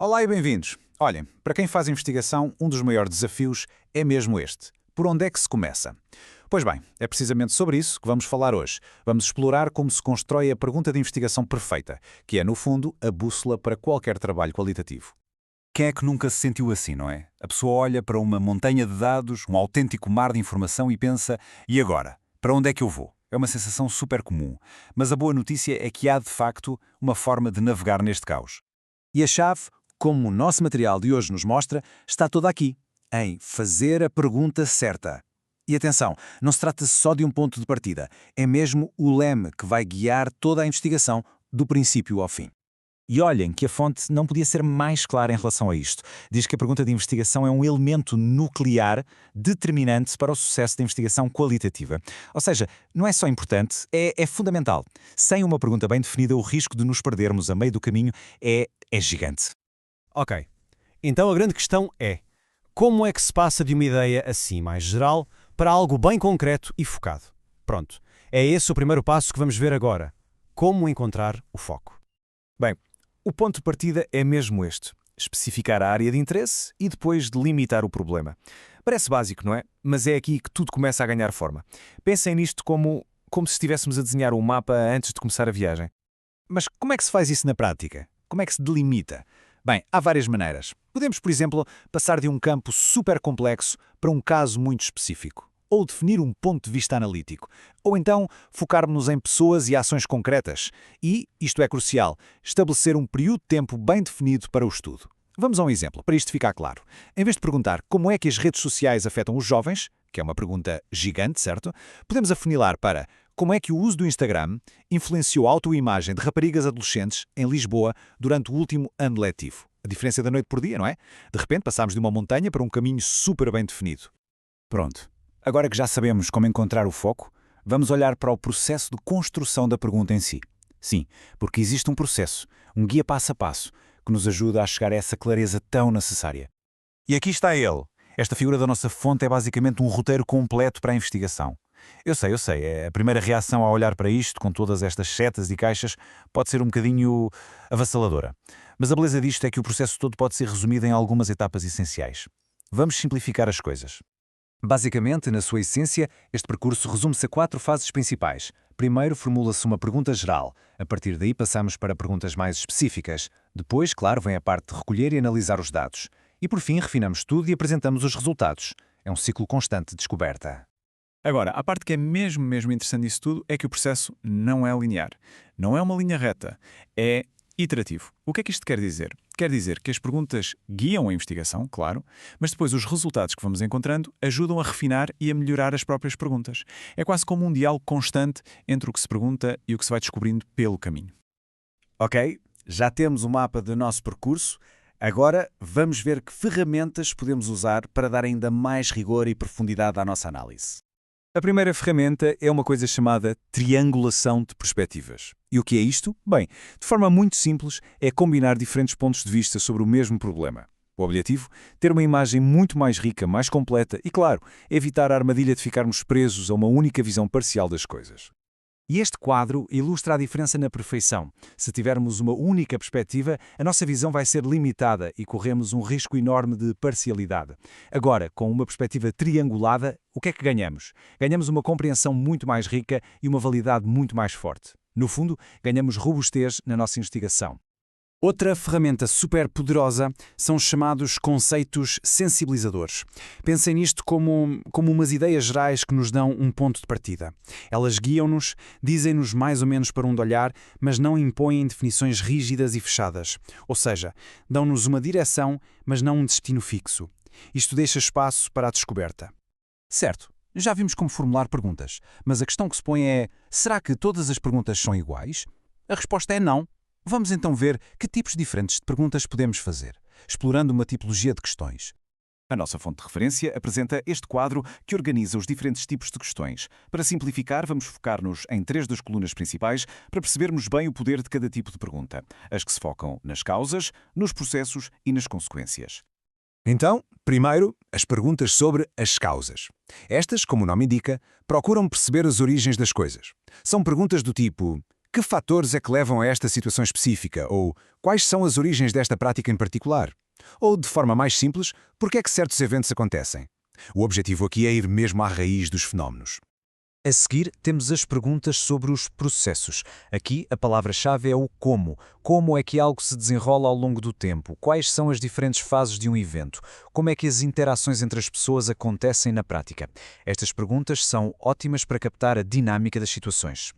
Olá e bem-vindos. Olhem, para quem faz investigação, um dos maiores desafios é mesmo este. Por onde é que se começa? Pois bem, é precisamente sobre isso que vamos falar hoje. Vamos explorar como se constrói a pergunta de investigação perfeita, que é, no fundo, a bússola para qualquer trabalho qualitativo. Quem é que nunca se sentiu assim, não é? A pessoa olha para uma montanha de dados, um autêntico mar de informação e pensa: e agora? Para onde é que eu vou? É uma sensação super comum. Mas a boa notícia é que há, de facto, uma forma de navegar neste caos. E a chave, como o nosso material de hoje nos mostra, está toda aqui, em fazer a pergunta certa. E atenção, não se trata só de um ponto de partida, é mesmo o leme que vai guiar toda a investigação, do princípio ao fim. E olhem que a fonte não podia ser mais clara em relação a isto. Diz que a pergunta de investigação é um elemento nuclear determinante para o sucesso da investigação qualitativa. Ou seja, não é só importante, é fundamental. Sem uma pergunta bem definida, o risco de nos perdermos a meio do caminho é gigante. Ok, então a grande questão é: como é que se passa de uma ideia assim mais geral para algo bem concreto e focado? Pronto, é esse o primeiro passo que vamos ver agora. Como encontrar o foco. Bem, o ponto de partida é mesmo este: especificar a área de interesse e depois delimitar o problema. Parece básico, não é? Mas é aqui que tudo começa a ganhar forma. Pensem nisto como se estivéssemos a desenhar um mapa antes de começar a viagem. Mas como é que se faz isso na prática? Como é que se delimita? Bem, há várias maneiras. Podemos, por exemplo, passar de um campo super complexo para um caso muito específico. Ou definir um ponto de vista analítico. Ou então focarmos-nos em pessoas e ações concretas. E, isto é crucial, estabelecer um período de tempo bem definido para o estudo. Vamos a um exemplo, para isto ficar claro. Em vez de perguntar como é que as redes sociais afetam os jovens, que é uma pergunta gigante, certo? Podemos afunilar para como é que o uso do Instagram influenciou a autoimagem de raparigas adolescentes em Lisboa durante o último ano letivo. A diferença da noite por dia, não é? De repente passámos de uma montanha para um caminho super bem definido. Pronto. Agora que já sabemos como encontrar o foco, vamos olhar para o processo de construção da pergunta em si. Sim, porque existe um processo, um guia passo a passo, que nos ajuda a chegar a essa clareza tão necessária. E aqui está ele. Esta figura da nossa fonte é basicamente um roteiro completo para a investigação. Eu sei, a primeira reação ao olhar para isto, com todas estas setas e caixas, pode ser um bocadinho avassaladora. Mas a beleza disto é que o processo todo pode ser resumido em algumas etapas essenciais. Vamos simplificar as coisas. Basicamente, na sua essência, este percurso resume-se a 4 fases principais. Primeiro, formula-se uma pergunta geral. A partir daí, passamos para perguntas mais específicas. Depois, claro, vem a parte de recolher e analisar os dados. E, por fim, refinamos tudo e apresentamos os resultados. É um ciclo constante de descoberta. Agora, a parte que é mesmo interessante nisso tudo é que o processo não é linear. Não é uma linha reta. É iterativo. O que é que isto quer dizer? Quer dizer que as perguntas guiam a investigação, claro, mas depois os resultados que vamos encontrando ajudam a refinar e a melhorar as próprias perguntas. É quase como um diálogo constante entre o que se pergunta e o que se vai descobrindo pelo caminho. Ok, já temos o mapa do nosso percurso. Agora vamos ver que ferramentas podemos usar para dar ainda mais rigor e profundidade à nossa análise. A primeira ferramenta é uma coisa chamada triangulação de perspectivas. E o que é isto? Bem, de forma muito simples, é combinar diferentes pontos de vista sobre o mesmo problema. O objetivo? Ter uma imagem muito mais rica, mais completa e, claro, evitar a armadilha de ficarmos presos a uma única visão parcial das coisas. E este quadro ilustra a diferença na perfeição. Se tivermos uma única perspectiva, a nossa visão vai ser limitada e corremos um risco enorme de parcialidade. Agora, com uma perspectiva triangulada, o que é que ganhamos? Ganhamos uma compreensão muito mais rica e uma validade muito mais forte. No fundo, ganhamos robustez na nossa investigação. Outra ferramenta super poderosa são os chamados conceitos sensibilizadores. Pensem nisto como umas ideias gerais que nos dão um ponto de partida. Elas guiam-nos, dizem-nos mais ou menos para onde olhar, mas não impõem definições rígidas e fechadas. Ou seja, dão-nos uma direção, mas não um destino fixo. Isto deixa espaço para a descoberta. Certo, já vimos como formular perguntas, mas a questão que se põe é: será que todas as perguntas são iguais? A resposta é não. Vamos então ver que tipos diferentes de perguntas podemos fazer, explorando uma tipologia de questões. A nossa fonte de referência apresenta este quadro que organiza os diferentes tipos de questões. Para simplificar, vamos focar-nos em 3 das colunas principais para percebermos bem o poder de cada tipo de pergunta. As que se focam nas causas, nos processos e nas consequências. Então, primeiro, as perguntas sobre as causas. Estas, como o nome indica, procuram perceber as origens das coisas. São perguntas do tipo: Que fatores é que levam a esta situação específica? Ou quais são as origens desta prática em particular? Ou, de forma mais simples, por que é que certos eventos acontecem? O objetivo aqui é ir mesmo à raiz dos fenómenos. A seguir, temos as perguntas sobre os processos. Aqui, a palavra-chave é o como. Como é que algo se desenrola ao longo do tempo? Quais são as diferentes fases de um evento? Como é que as interações entre as pessoas acontecem na prática? Estas perguntas são ótimas para captar a dinâmica das situações.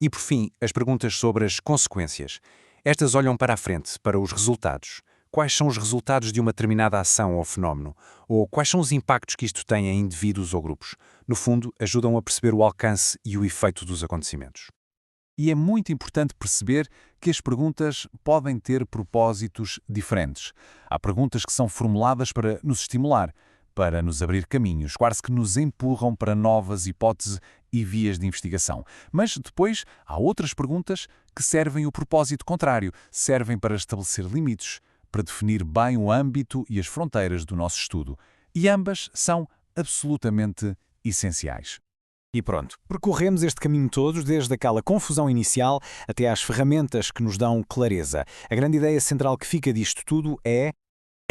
E, por fim, as perguntas sobre as consequências. Estas olham para a frente, para os resultados. Quais são os resultados de uma determinada ação ou fenómeno? Ou quais são os impactos que isto tem em indivíduos ou grupos? No fundo, ajudam a perceber o alcance e o efeito dos acontecimentos. E é muito importante perceber que as perguntas podem ter propósitos diferentes. Há perguntas que são formuladas para nos estimular, para nos abrir caminhos, quase que nos empurram para novas hipóteses e vias de investigação. Mas depois há outras perguntas que servem o propósito contrário, servem para estabelecer limites, para definir bem o âmbito e as fronteiras do nosso estudo. E ambas são absolutamente essenciais. E pronto, percorremos este caminho todo, desde aquela confusão inicial até às ferramentas que nos dão clareza. A grande ideia central que fica disto tudo é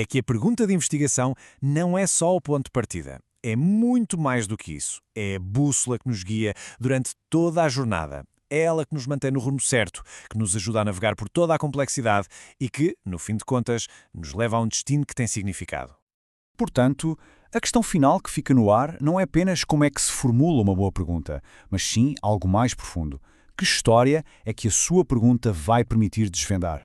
que a pergunta de investigação não é só o ponto de partida. É muito mais do que isso. É a bússola que nos guia durante toda a jornada. É ela que nos mantém no rumo certo, que nos ajuda a navegar por toda a complexidade e que, no fim de contas, nos leva a um destino que tem significado. Portanto, a questão final que fica no ar não é apenas como é que se formula uma boa pergunta, mas sim algo mais profundo. Que história é que a sua pergunta vai permitir desvendar?